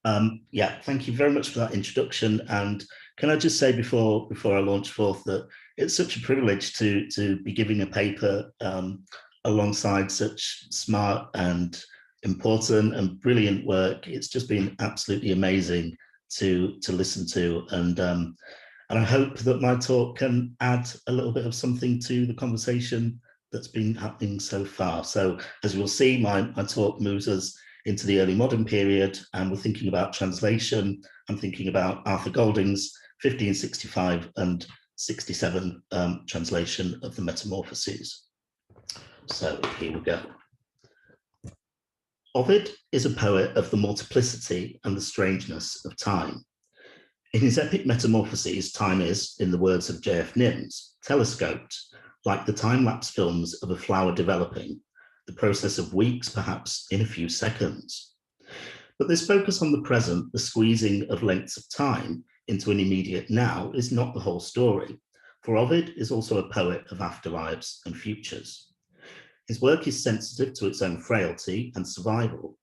Yeah, thank you very much for that introduction. And can I just say before I launch forth that it's such a privilege to be giving a paper alongside such smart and important and brilliant work. It's just been absolutely amazing to listen to, and I hope that my talk can add a little bit of something to the conversation that's been happening so far. So as you'll see, my talk moves us into the early modern period, and we're thinking about translation. I'm thinking about Arthur Golding's 1565 and 67 translation of the Metamorphoses. So here we go. Ovid is a poet of the multiplicity and the strangeness of time. In his epic Metamorphoses, time is, in the words of J.F. Nims, telescoped, like the time-lapse films of a flower developing, the process of weeks, perhaps in a few seconds. But this focus on the present, the squeezing of lengths of time into an immediate now, is not the whole story, for Ovid is also a poet of afterlives and futures. His work is sensitive to its own frailty and survival,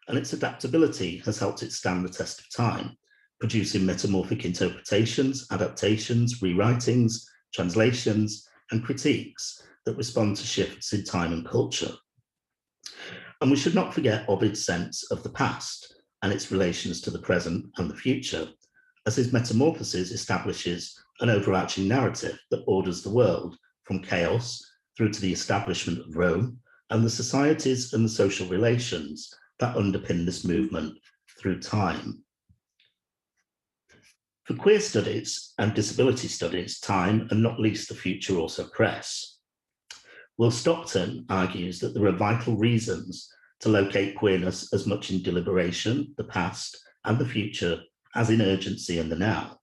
and its adaptability has helped it stand the test of time, producing metamorphic interpretations, adaptations, rewritings, translations, and critiques that respond to shifts in time and culture. And we should not forget Ovid's sense of the past and its relations to the present and the future, as his Metamorphoses establishes an overarching narrative that orders the world from chaos through to the establishment of Rome and the societies and the social relations that underpin this movement through time. For queer studies and disability studies, time, and not least the future, also press. Will Stockton argues that there are vital reasons to locate queerness as much in deliberation, the past, and the future, as in urgency and the now.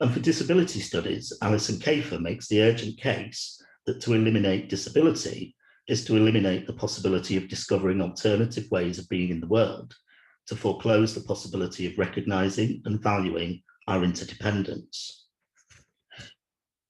And for disability studies, Alison Kafer makes the urgent case that to eliminate disability is to eliminate the possibility of discovering alternative ways of being in the world, to foreclose the possibility of recognizing and valuing our interdependence.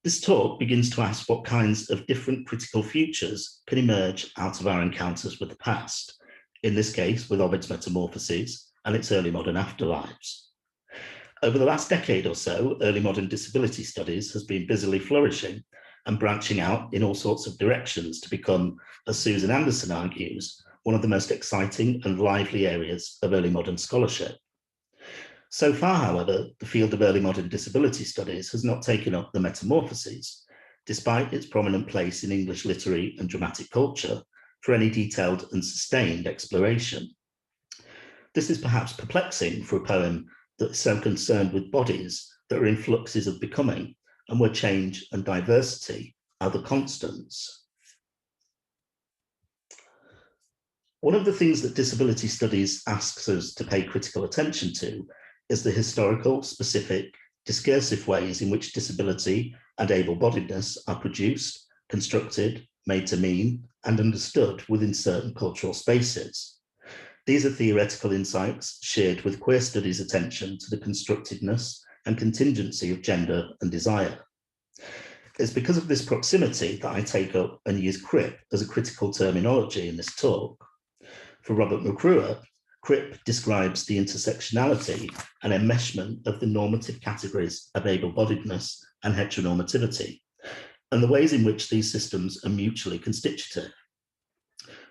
This talk begins to ask what kinds of different critical futures can emerge out of our encounters with the past, in this case with Ovid's Metamorphoses and its early modern afterlives. Over the last decade or so, early modern disability studies has been busily flourishing and branching out in all sorts of directions to become, as Susan Anderson argues, one of the most exciting and lively areas of early modern scholarship. So far, however, the field of early modern disability studies has not taken up the Metamorphoses, despite its prominent place in English literary and dramatic culture, for any detailed and sustained exploration. This is perhaps perplexing for a poem that is so concerned with bodies that are in fluxes of becoming and where change and diversity are the constants. One of the things that disability studies asks us to pay critical attention to is the historical, specific, discursive ways in which disability and able-bodiedness are produced, constructed, made to mean, and understood within certain cultural spaces. These are theoretical insights shared with queer studies' attention to the constructedness and contingency of gender and desire. It's because of this proximity that I take up and use Crip as a critical terminology in this talk. For Robert McRuer, Crip describes the intersectionality and enmeshment of the normative categories of able-bodiedness and heteronormativity, and the ways in which these systems are mutually constitutive.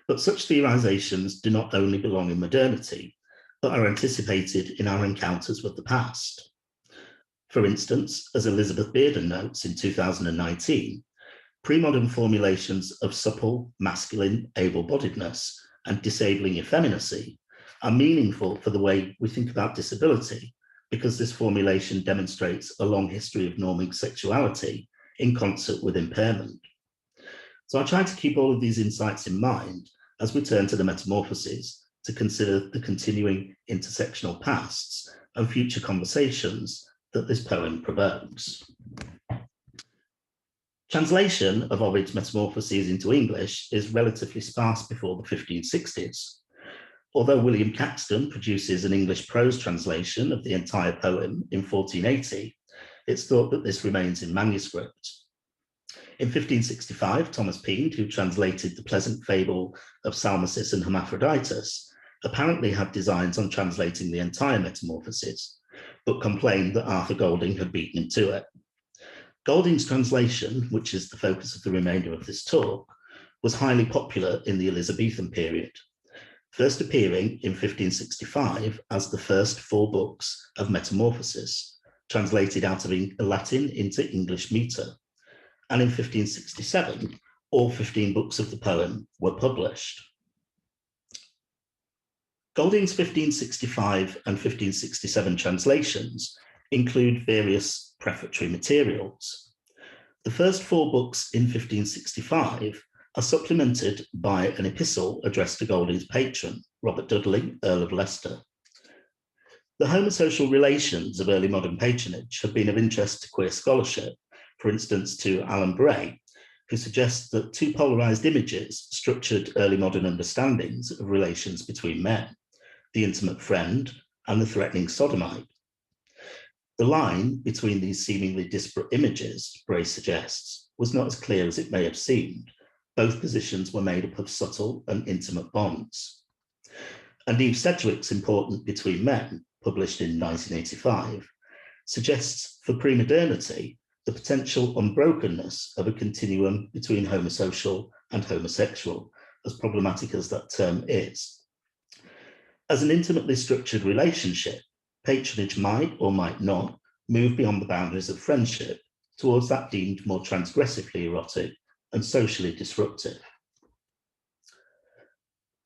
But such theorizations do not only belong in modernity, but are anticipated in our encounters with the past. For instance, as Elizabeth Bearden notes in 2019, pre-modern formulations of supple, masculine, able-bodiedness and disabling effeminacy are meaningful for the way we think about disability, because this formulation demonstrates a long history of norming sexuality in concert with impairment. So I try to keep all of these insights in mind as we turn to the Metamorphoses to consider the continuing intersectional pasts and future conversations that this poem provokes. Translation of Ovid's Metamorphoses into English is relatively sparse before the 1560s. Although William Caxton produces an English prose translation of the entire poem in 1480, it's thought that this remains in manuscript. In 1565, Thomas Peend, who translated the pleasant fable of Salmacis and Hermaphroditus, apparently had designs on translating the entire Metamorphosis, but complained that Arthur Golding had beaten him to it. Golding's translation, which is the focus of the remainder of this talk, was highly popular in the Elizabethan period, first appearing in 1565 as the first 4 books of Metamorphosis, translated out of Latin into English metre, and in 1567, all 15 books of the poem were published. Golding's 1565 and 1567 translations include various prefatory materials. The first 4 books in 1565 are supplemented by an epistle addressed to Golding's patron, Robert Dudley, Earl of Leicester. The homosocial relations of early modern patronage have been of interest to queer scholarship, for instance to Alan Bray, who suggests that 2 polarized images structured early modern understandings of relations between men, the intimate friend and the threatening sodomite. The line between these seemingly disparate images, Bray suggests, was not as clear as it may have seemed. Both positions were made up of subtle and intimate bonds. And Eve Sedgwick's Important Between Men, published in 1985, suggests for premodernity the potential unbrokenness of a continuum between homosocial and homosexual, as problematic as that term is. As an intimately structured relationship, patronage might or might not move beyond the boundaries of friendship towards that deemed more transgressively erotic and socially disruptive.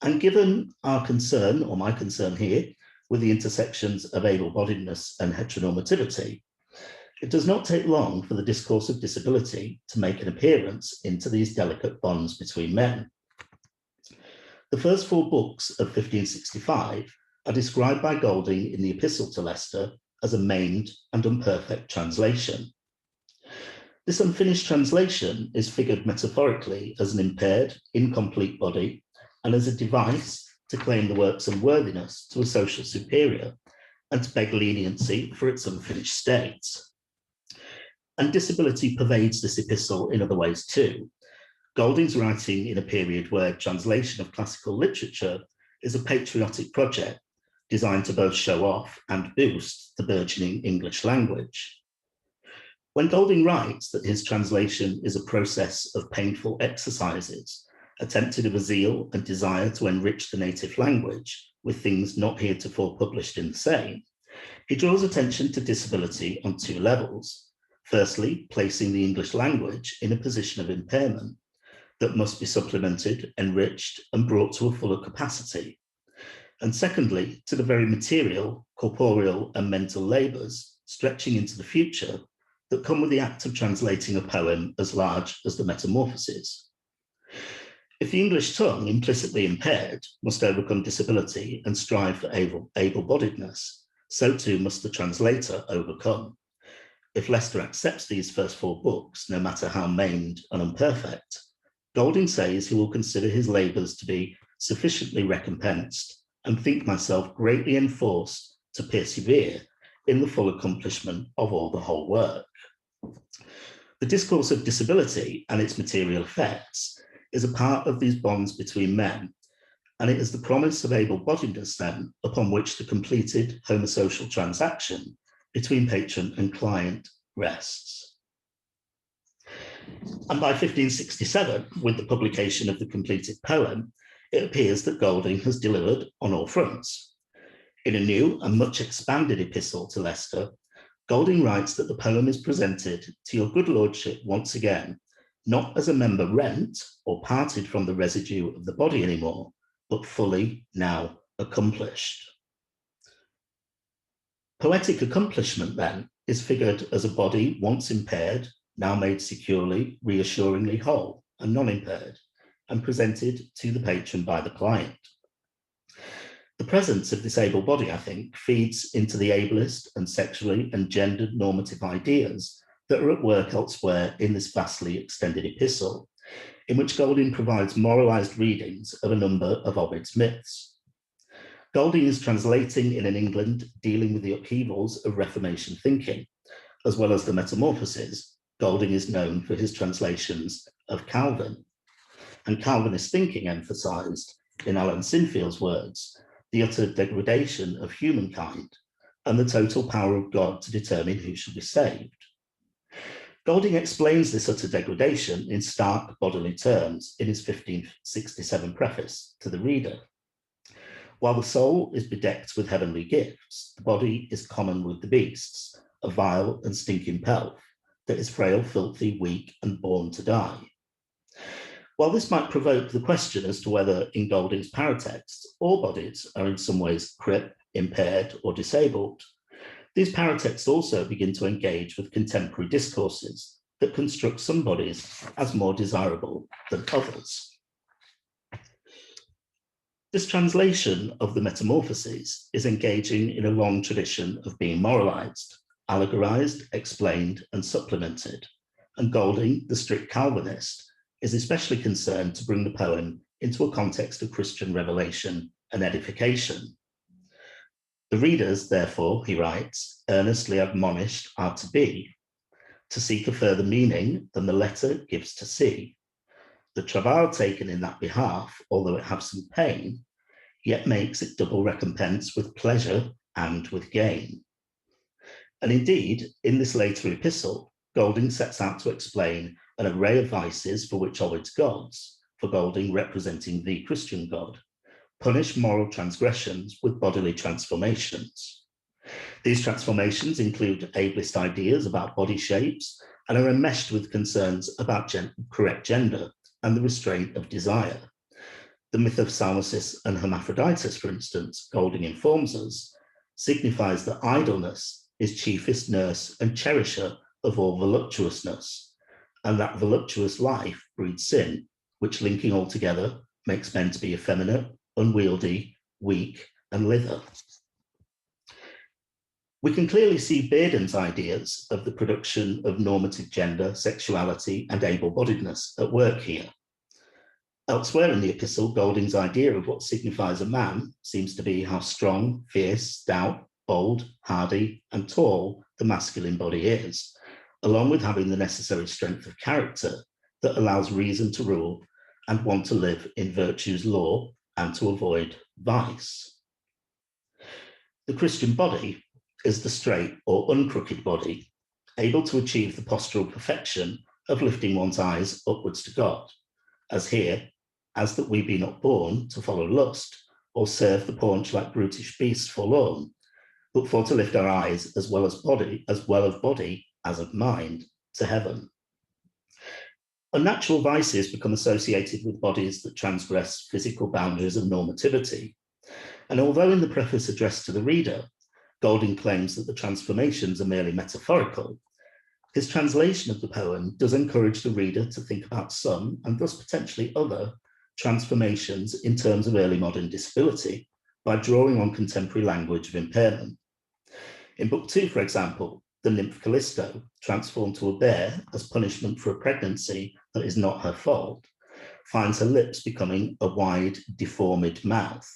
And given our concern, or my concern here, with the intersections of able-bodiedness and heteronormativity, it does not take long for the discourse of disability to make an appearance into these delicate bonds between men. The first 4 books of 1565 are described by Golding in the Epistle to Leicester as a maimed and imperfect translation. This unfinished translation is figured metaphorically as an impaired, incomplete body and as a device to claim the work's unworthiness to a social superior and to beg leniency for its unfinished state. And disability pervades this epistle in other ways too. Golding's writing in a period where translation of classical literature is a patriotic project designed to both show off and boost the burgeoning English language. When Golding writes that his translation is a process of painful exercises, attempted of a zeal and desire to enrich the native language with things not heretofore published in the same, he draws attention to disability on 2 levels. Firstly, placing the English language in a position of impairment that must be supplemented, enriched, and brought to a fuller capacity. And secondly, to the very material, corporeal, and mental labours stretching into the future that come with the act of translating a poem as large as the Metamorphoses. If the English tongue, implicitly impaired, must overcome disability and strive for able-bodiedness, so too must the translator overcome. If Leicester accepts these first 4 books, no matter how maimed and imperfect, Golding says he will consider his labours to be sufficiently recompensed and think myself greatly enforced to persevere in the full accomplishment of all the whole work. The discourse of disability and its material effects is a part of these bonds between men, and it is the promise of able-bodiedness then upon which the completed homosocial transaction between patron and client rests. And by 1567, with the publication of the completed poem, it appears that Golding has delivered on all fronts. In a new and much expanded epistle to Leicester, Golding writes that the poem is presented to your good lordship once again, not as a member rent or parted from the residue of the body anymore, but fully now accomplished. Poetic accomplishment, then, is figured as a body once impaired, now made securely, reassuringly whole and non-impaired, and presented to the patron by the client. The presence of this able body, I think, feeds into the ableist and sexually and gendered normative ideas that are at work elsewhere in this vastly extended epistle, in which Golding provides moralized readings of a number of Ovid's myths. Golding is translating in an England dealing with the upheavals of Reformation thinking, as well as the Metamorphoses. Golding is known for his translations of Calvin, and Calvinist thinking emphasized, in Alan Sinfield's words, the utter degradation of humankind, and the total power of God to determine who shall be saved. Golding explains this utter degradation in stark bodily terms in his 1567 preface to the reader. While the soul is bedecked with heavenly gifts, the body is common with the beasts, a vile and stinking pelf that is frail, filthy, weak, and born to die. While this might provoke the question as to whether in Golding's paratext all bodies are in some ways crip, impaired, or disabled, these paratexts also begin to engage with contemporary discourses that construct some bodies as more desirable than others. This translation of the Metamorphoses is engaging in a long tradition of being moralized, allegorized, explained, and supplemented, and Golding, the strict Calvinist, is especially concerned to bring the poem into a context of Christian revelation and edification. The readers, therefore, he writes, earnestly admonished are to seek a further meaning than the letter gives to see. The travail taken in that behalf, although it have some pain, yet makes it double recompense with pleasure and with gain. And indeed, in this later epistle, Golding sets out to explain an array of vices for which Ovid's gods, for Golding representing the Christian God, punish moral transgressions with bodily transformations. These transformations include ableist ideas about body shapes and are enmeshed with concerns about correct gender and the restraint of desire. The myth of Salmacis and Hermaphroditus, for instance, Golding informs us, signifies that idleness is chiefest nurse and cherisher of all voluptuousness, and that voluptuous life breeds sin, which linking all together makes men to be effeminate, unwieldy, weak, and lither. We can clearly see Bearden's ideas of the production of normative gender, sexuality, and able-bodiedness at work here. Elsewhere in the epistle, Golding's idea of what signifies a man seems to be how strong, fierce, stout, bold, hardy, and tall the masculine body is, along with having the necessary strength of character that allows reason to rule and want to live in virtue's law and to avoid vice. The Christian body is the straight or uncrooked body, able to achieve the postural perfection of lifting one's eyes upwards to God, as here, as that we be not born to follow lust, or serve the paunch like brutish beasts forlorn, but for to lift our eyes as well of body as of mind to heaven. Unnatural vices become associated with bodies that transgress physical boundaries of normativity. And although in the preface addressed to the reader, Golding claims that the transformations are merely metaphorical, his translation of the poem does encourage the reader to think about some, and thus potentially other, transformations in terms of early modern disability by drawing on contemporary language of impairment. In Book 2, for example, the nymph Callisto, transformed to a bear as punishment for a pregnancy that is not her fault, finds her lips becoming a wide, deformed mouth.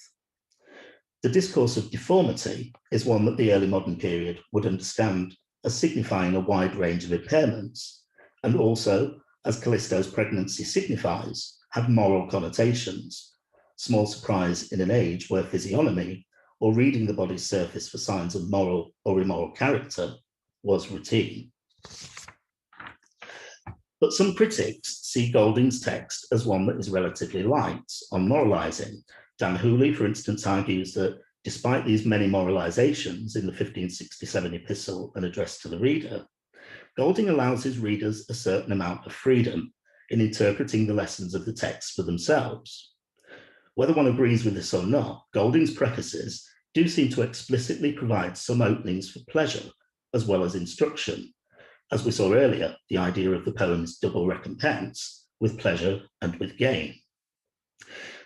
The discourse of deformity is one that the early modern period would understand as signifying a wide range of impairments, and also, as Callisto's pregnancy signifies, have moral connotations. Small surprise in an age where physiognomy, or reading the body's surface for signs of moral or immoral character, was routine. But some critics see Golding's text as one that is relatively light on moralizing. Dan Hooley, for instance, argues that despite these many moralizations in the 1567 epistle and address to the reader, Golding allows his readers a certain amount of freedom in interpreting the lessons of the text for themselves. Whether one agrees with this or not, Golding's prefaces do seem to explicitly provide some openings for pleasure as well as instruction. As we saw earlier, the idea of the poem's double recompense, with pleasure and with gain.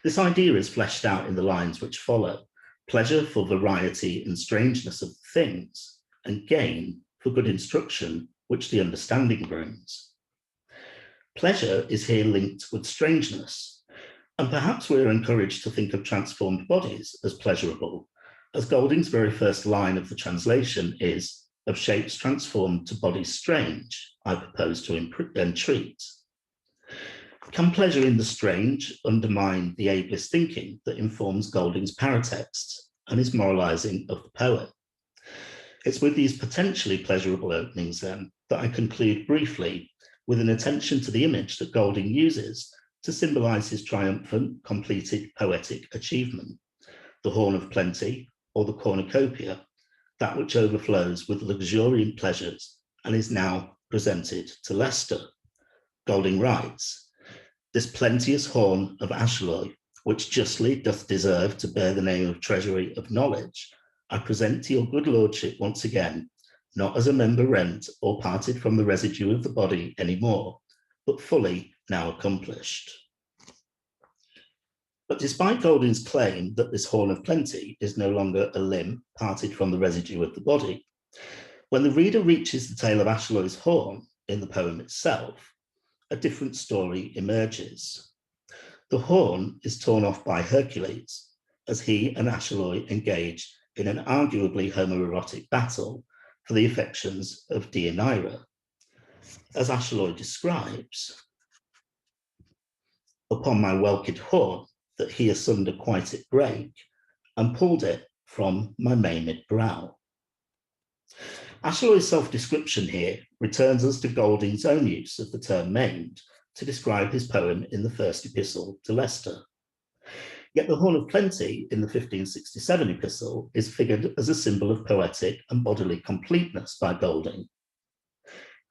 This idea is fleshed out in the lines which follow: pleasure for variety and strangeness of things, and gain for good instruction, which the understanding brings. Pleasure is here linked with strangeness, and perhaps we're encouraged to think of transformed bodies as pleasurable, as Golding's very first line of the translation is, "Of shapes transformed to bodies strange, I propose to entreat." Can pleasure in the strange undermine the ableist thinking that informs Golding's paratext and his moralizing of the poet? It's with these potentially pleasurable openings, then, that I conclude briefly with an attention to the image that Golding uses to symbolize his triumphant, completed poetic achievement, the horn of plenty, or the cornucopia, that which overflows with luxuriant pleasures and is now presented to Leicester. Golding writes, "This plenteous horn of Ashley, which justly doth deserve to bear the name of treasury of knowledge, I present to your good lordship once again, not as a member rent or parted from the residue of the body any more, but fully now accomplished." But despite Golding's claim that this horn of plenty is no longer a limb parted from the residue of the body, when the reader reaches the tale of Ashley's horn in the poem itself, a different story emerges. The horn is torn off by Hercules as he and Ashley engage in an arguably homoerotic battle for the affections of Deianira. As Ashley describes, "Upon my welked horn, that he asunder quite it brake, and pulled it from my maimed brow." Ashley's self-description here returns us to Golding's own use of the term maimed to describe his poem in the first epistle to Leicester. Yet the horn of plenty in the 1567 epistle is figured as a symbol of poetic and bodily completeness by Golding.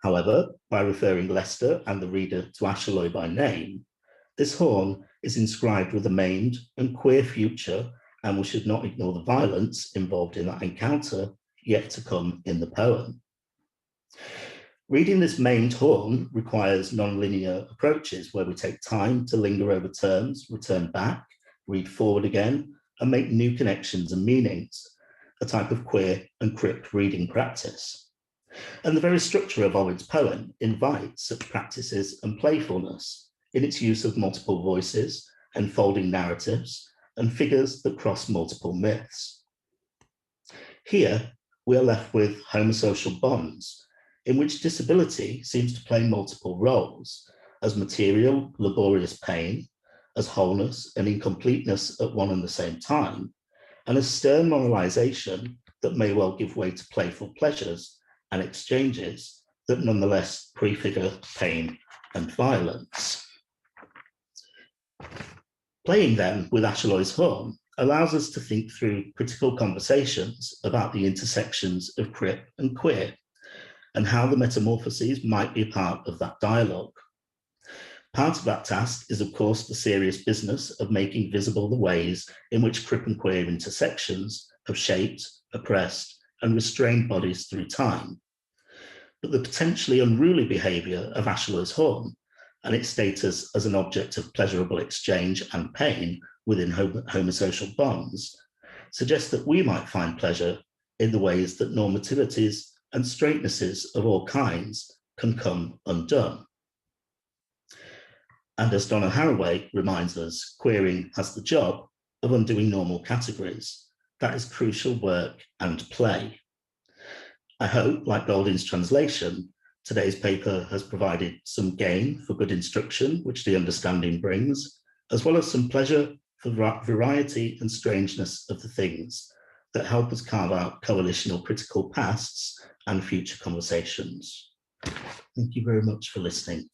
However, by referring Leicester and the reader to Ashley by name, this horn is inscribed with a maimed and queer future, and we should not ignore the violence involved in that encounter yet to come in the poem. Reading this maimed horn requires non-linear approaches where we take time to linger over terms, return back, read forward again, and make new connections and meanings, a type of queer and Crip reading practice. And the very structure of Ovid's poem invites such practices and playfulness in its use of multiple voices, enfolding narratives, and figures that cross multiple myths. Here, we are left with homosocial bonds, in which disability seems to play multiple roles, as material, laborious pain, as wholeness and incompleteness at one and the same time, and as stern moralization that may well give way to playful pleasures and exchanges that nonetheless prefigure pain and violence. Playing then with Ashley's horn allows us to think through critical conversations about the intersections of Crip and queer, and how the metamorphoses might be a part of that dialogue. Part of that task is, of course, the serious business of making visible the ways in which Crip and queer intersections have shaped, oppressed, and restrained bodies through time. But the potentially unruly behaviour of Ashley's horn and its status as an object of pleasurable exchange and pain within homosocial bonds suggests that we might find pleasure in the ways that normativities and straightnesses of all kinds can come undone. And as Donna Haraway reminds us, queering has the job of undoing normal categories. That is crucial work and play. I hope, like Golding's translation, today's paper has provided some gain for good instruction, which the understanding brings, as well as some pleasure for variety and strangeness of the things that help us carve out coalitional critical pasts and future conversations. Thank you very much for listening.